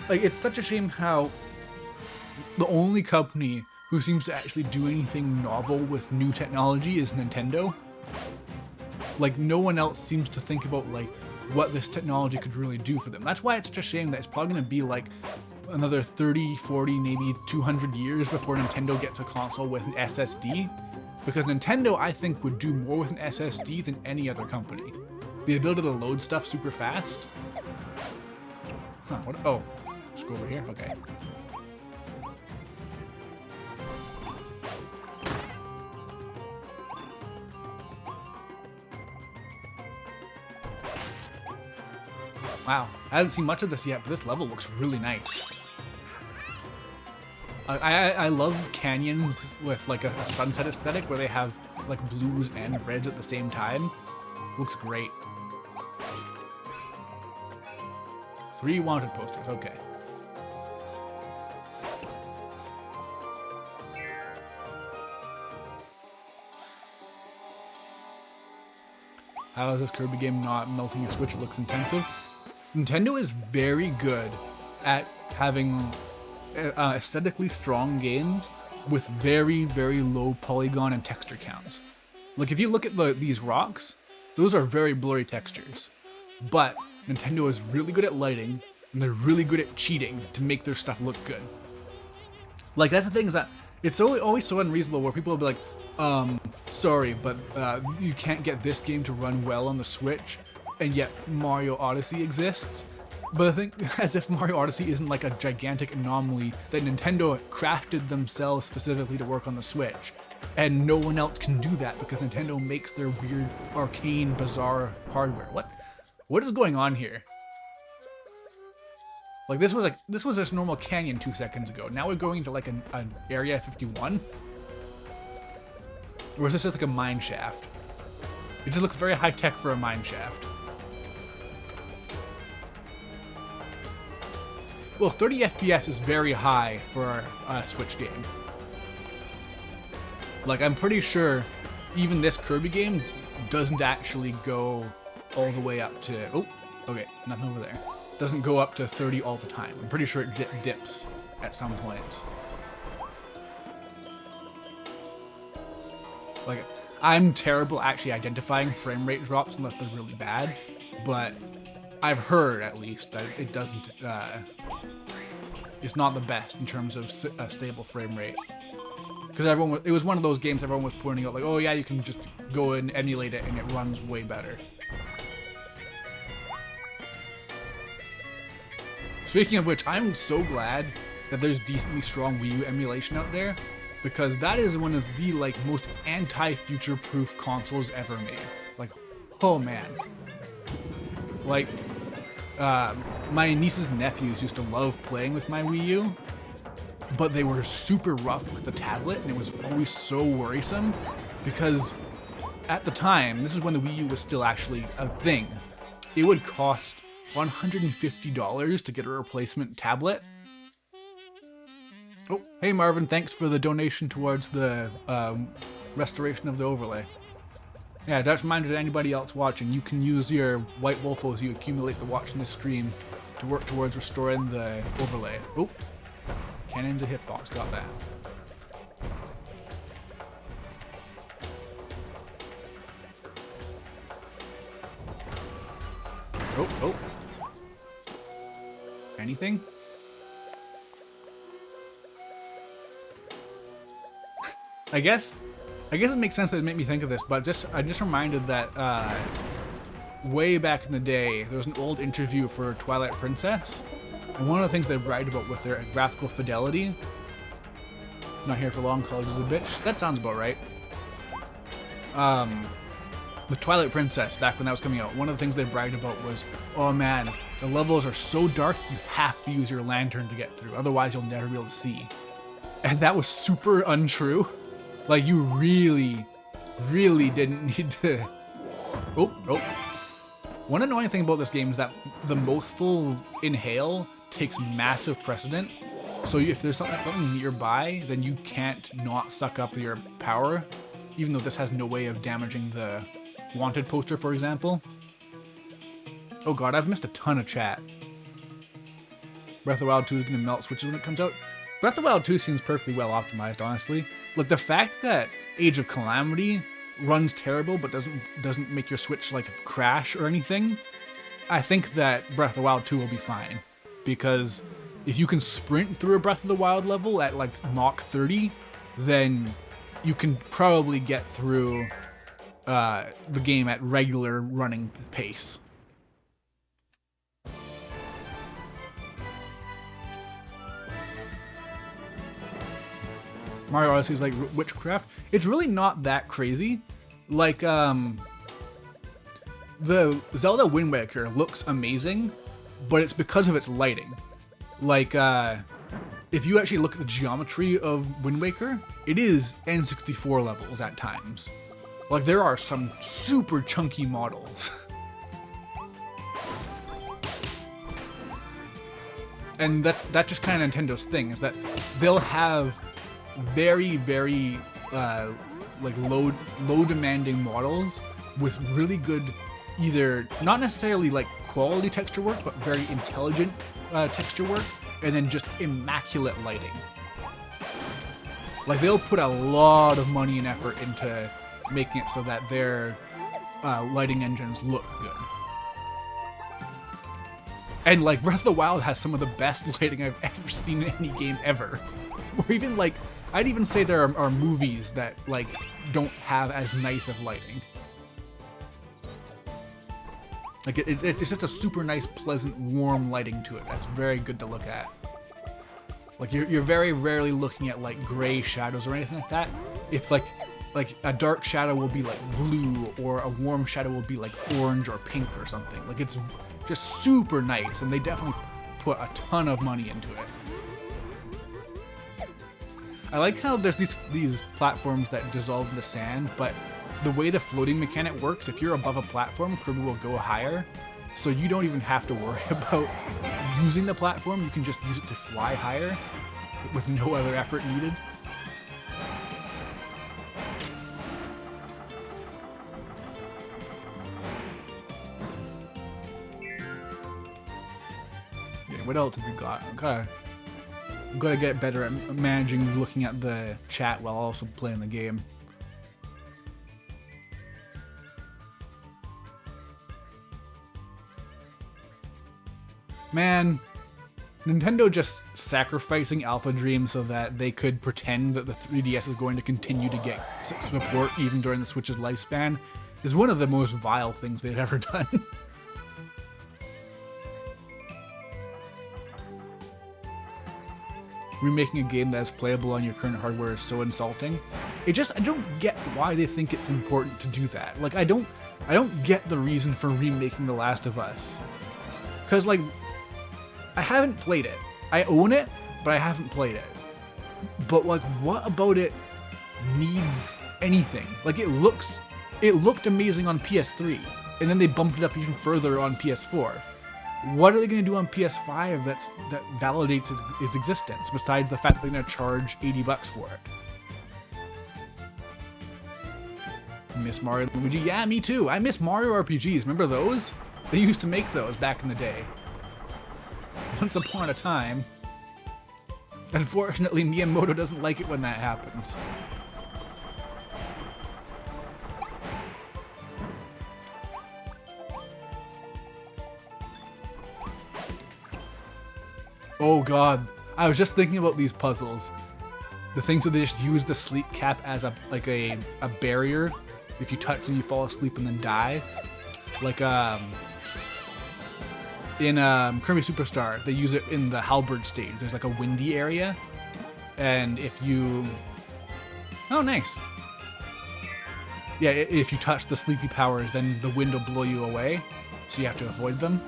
Like, it's such a shame how the only company who seems to actually do anything novel with new technology is Nintendo. Like, no one else seems to think about like what this technology could really do for them. That's why it's such a shame that it's probably going to be like another 30, 40, maybe 200 years before Nintendo gets a console with an SSD. Because Nintendo, I think, would do more with an SSD than any other company. The ability to load stuff super fast. Huh, what? Oh, just go over here? Okay. Wow, I haven't seen much of this yet, but this level looks really nice. I love canyons with like a sunset aesthetic where they have like blues and reds at the same time. Looks great. 3 wanted posters, okay. How is this Kirby game not melting your Switch? It looks intensive. Nintendo is very good at having aesthetically strong games with very, very low polygon and texture counts. Like if you look at these rocks, those are very blurry textures. But Nintendo is really good at lighting, and they're really good at cheating to make their stuff look good. Like that's the thing, is that it's always so unreasonable where people will be like, sorry, but you can't get this game to run well on the Switch, and yet Mario Odyssey exists. But I think as if Mario Odyssey isn't like a gigantic anomaly that Nintendo crafted themselves specifically to work on the Switch. And no one else can do that because Nintendo makes their weird, arcane, bizarre hardware. What is going on here? Like this was just normal canyon 2 seconds ago. Now we're going to like an Area 51? Or is this just like a mine shaft? It just looks very high tech for a mine shaft. Well, 30 FPS is very high for a Switch game. Like, I'm pretty sure even this Kirby game doesn't actually go all the way up to... Oh, okay, nothing over there. Doesn't go up to 30 all the time. I'm pretty sure it dips at some points. Like, I'm terrible at actually identifying frame rate drops unless they're really bad, but I've heard, at least, that it doesn't... it's not the best in terms of a stable frame rate. Because it was one of those games everyone was pointing out, like, oh yeah, you can just go and emulate it and it runs way better. Speaking of which, I'm so glad that there's decently strong Wii U emulation out there, because that is one of the like most anti-future-proof consoles ever made. Like, oh man. Like, my nieces and nephews used to love playing with my Wii U, but they were super rough with the tablet, and it was always so worrisome because at the time, this is when the Wii U was still actually a thing, it would cost $150 to get a replacement tablet. Oh, hey Marvin, thanks for the donation towards the restoration of the overlay. Yeah, Dutch reminder to anybody else watching, you can use your white wolfos you accumulate to watching this stream to work towards restoring the overlay. Oh, cannon's a hitbox, got that. Oh, oh. anything. I guess it makes sense that it made me think of this, but I'm just reminded that way back in the day, there was an old interview for Twilight Princess, and one of the things they bragged about with their graphical fidelity. Not here for long, college is a bitch. That sounds about right. The Twilight Princess, back when that was coming out, one of the things they bragged about was, oh man, the levels are so dark, you have to use your lantern to get through, otherwise you'll never be able to see. And that was super untrue. Like, you really, really didn't need to... Oh. One annoying thing about this game is that the mouthful inhale takes massive precedent. So if there's something nearby, then you can't not suck up your power, even though this has no way of damaging the wanted poster, for example. Oh god, I've missed a ton of chat. Breath of the Wild 2 is going to melt switches when it comes out. Breath of the Wild 2 seems perfectly well optimized, honestly. Like, the fact that Age of Calamity runs terrible but doesn't make your Switch, like, crash or anything, I think that Breath of the Wild 2 will be fine. Because if you can sprint through a Breath of the Wild level at, like, Mach 30, then you can probably get through the game at regular running pace. Mario Odyssey is like witchcraft. It's really not that crazy. Like, the Zelda Wind Waker looks amazing, but it's because of its lighting. Like, if you actually look at the geometry of Wind Waker, it is N64 levels at times. Like, there are some super chunky models. And that's just kind of Nintendo's thing, is that they'll have very, very like low demanding models with really good, either not necessarily like quality texture work, but very intelligent texture work, and then just immaculate lighting. Like, they'll put a lot of money and effort into making it so that their lighting engines look good. And like, Breath of the Wild has some of the best lighting I've ever seen in any game ever. Or even like, I'd even say there are movies that like don't have as nice of lighting. Like, it's just a super nice, pleasant, warm lighting to it. That's very good to look at. Like, you're very rarely looking at like gray shadows or anything like that. If like a dark shadow will be like blue, or a warm shadow will be like orange or pink or something. Like, it's just super nice, and they definitely put a ton of money into it. I like how there's these platforms that dissolve in the sand, but the way the floating mechanic works, if you're above a platform, Kirby will go higher, so you don't even have to worry about using the platform. You can just use it to fly higher with no other effort needed. Yeah, what else have we got? I've got to get better at managing looking at the chat while also playing the game. Man, Nintendo just sacrificing Alpha Dream so that they could pretend that the 3DS is going to continue to get support even during the Switch's lifespan is one of the most vile things they've ever done. Remaking a game that is playable on your current hardware is so insulting. I don't get why they think it's important to do that. Like, I don't get the reason for remaking The Last of Us. 'Cause like, I haven't played it. I own it, but I haven't played it. But like, what about it needs anything? Like, it looked amazing on PS3, and then they bumped it up even further on PS4. What are they going to do on PS5 that validates its existence, besides the fact that they're going to charge $80 for it? Miss Mario and Luigi? Yeah, me too. I miss Mario RPGs. Remember those? They used to make those back in the day. Once upon a time. Unfortunately, Miyamoto doesn't like it when that happens. Oh god, I was just thinking about these puzzles. The things where they just use the sleep cap as a barrier. If you touch them, you fall asleep and then die. Like in Kirby Superstar, they use it in the halberd stage. There's like a windy area, and if you... Oh, nice. Yeah, if you touch the sleepy powers, then the wind will blow you away, so you have to avoid them.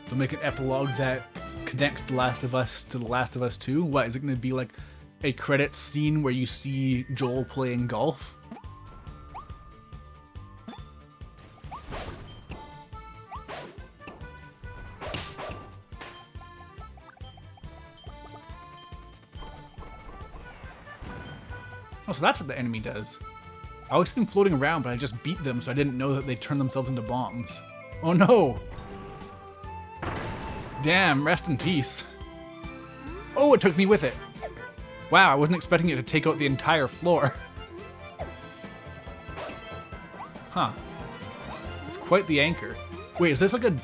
They'll make an epilogue that connects The Last of Us to The Last of Us 2. What, is it going to be like a credits scene where you see Joel playing golf? Oh, so that's what the enemy does. I always see them floating around, but I just beat them, so I didn't know that they turn themselves into bombs. Oh no! Damn, rest in peace. Oh, it took me with it. Wow, I wasn't expecting it to take out the entire floor. Huh. It's quite the anchor. Wait, is this like a...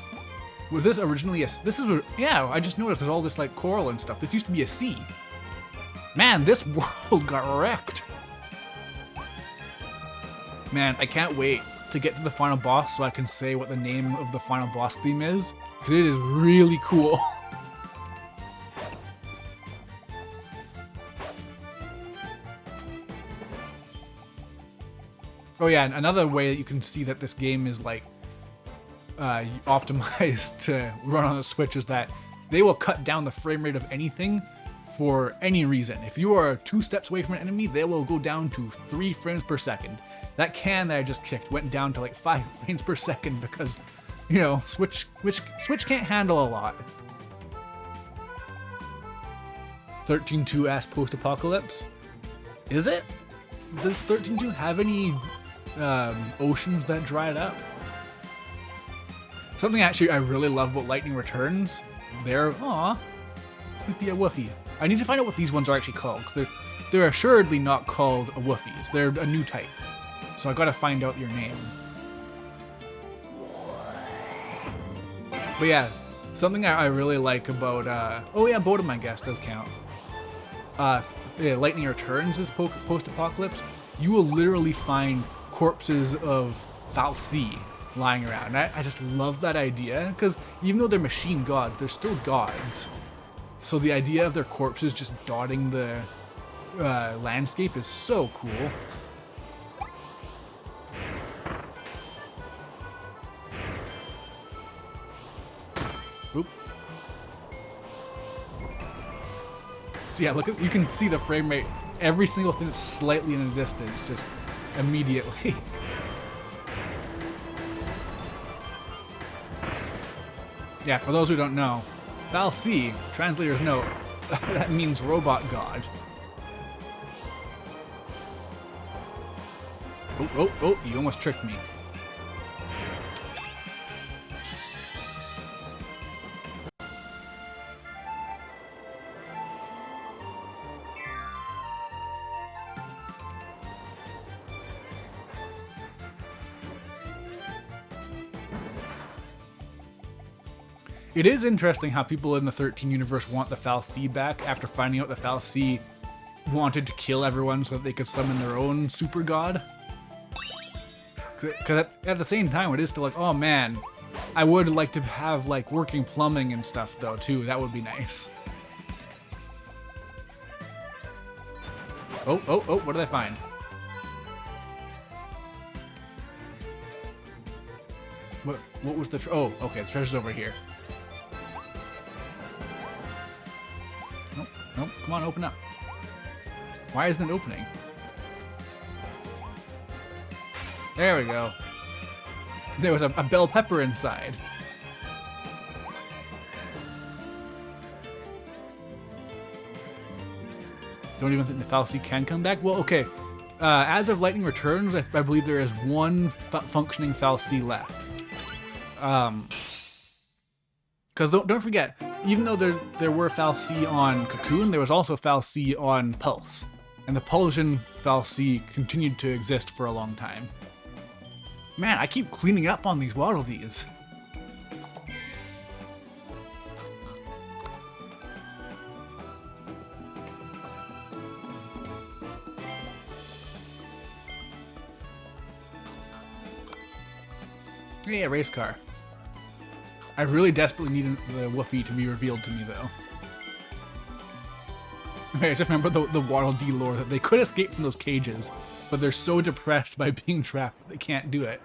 Was this originally a... This is... Yeah, I just noticed there's all this like coral and stuff. This used to be a sea. Man, this world got wrecked. Man, I can't wait to get to the final boss so I can say what the name of the final boss theme is, because it is really cool. Oh yeah, and another way that you can see that this game is like optimized to run on a Switch is that they will cut down the frame rate of anything for any reason. If you are 2 steps away from an enemy, they will go down to 3 frames per second. That can that I just kicked went down to like 5 frames per second because, you know, Switch can't handle a lot. 13.2 ass post-apocalypse? Is it? Does 13.2 have any oceans that dried up? Something actually I really love about Lightning Returns, they're, aw, Sleepy a Woofy. I need to find out what these ones are actually called, because they're assuredly not called a Woofies. They're a new type. So I gotta find out your name. But yeah, something I really like about, oh yeah, Bodum I guess does count. Yeah, Lightning Returns is post-apocalypse. You will literally find corpses of Fal'Cie lying around. I just love that idea, because even though they're machine gods, they're still gods. So the idea of their corpses just dotting the landscape is so cool. Oop. So yeah, look at, you can see the frame rate. Every single thing that's slightly in the distance, just immediately. Yeah, for those who don't know, Fal'Cie, translator's note, that means robot god. Oh, you almost tricked me. It is interesting how people in the 13 universe want the Fal'Cie back after finding out the Fal'Cie wanted to kill everyone so that they could summon their own super god. Because at the same time, it is still like, oh man, I would like to have like working plumbing and stuff though too. That would be nice. Oh, what did I find? What was the, oh, okay, the treasure's over here. Nope, come on, open up. Why isn't it opening? There we go. There was a bell pepper inside. Don't even think the Fal'Cie can come back? Well, okay. As of Lightning Returns, I believe there is one functioning Fal'Cie left. Because don't forget, even though there were Fal'Cie on Cocoon, there was also Fal'Cie on Pulse. And the Pollution Fal'Cie continued to exist for a long time. Man, I keep cleaning up on these Waddle Dees. Yeah, race car. I really desperately need the Woofy to be revealed to me, though. Okay, I just remember the Waddle Dee lore that they could escape from those cages, but they're so depressed by being trapped that they can't do it.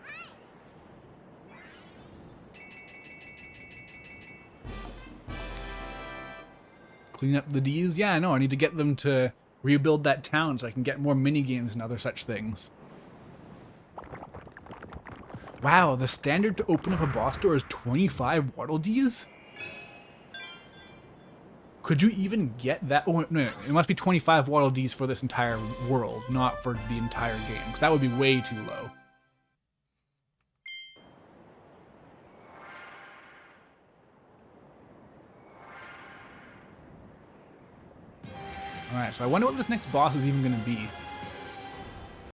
Clean up the D's? Yeah, I know. I need to get them to rebuild that town so I can get more mini games and other such things. Wow, the standard to open up a boss door is 25 Waddle Dees? Could you even get that? Oh, no, it must be 25 Waddle Dees for this entire world, not for the entire game, because that would be way too low. Alright, so I wonder what this next boss is even going to be.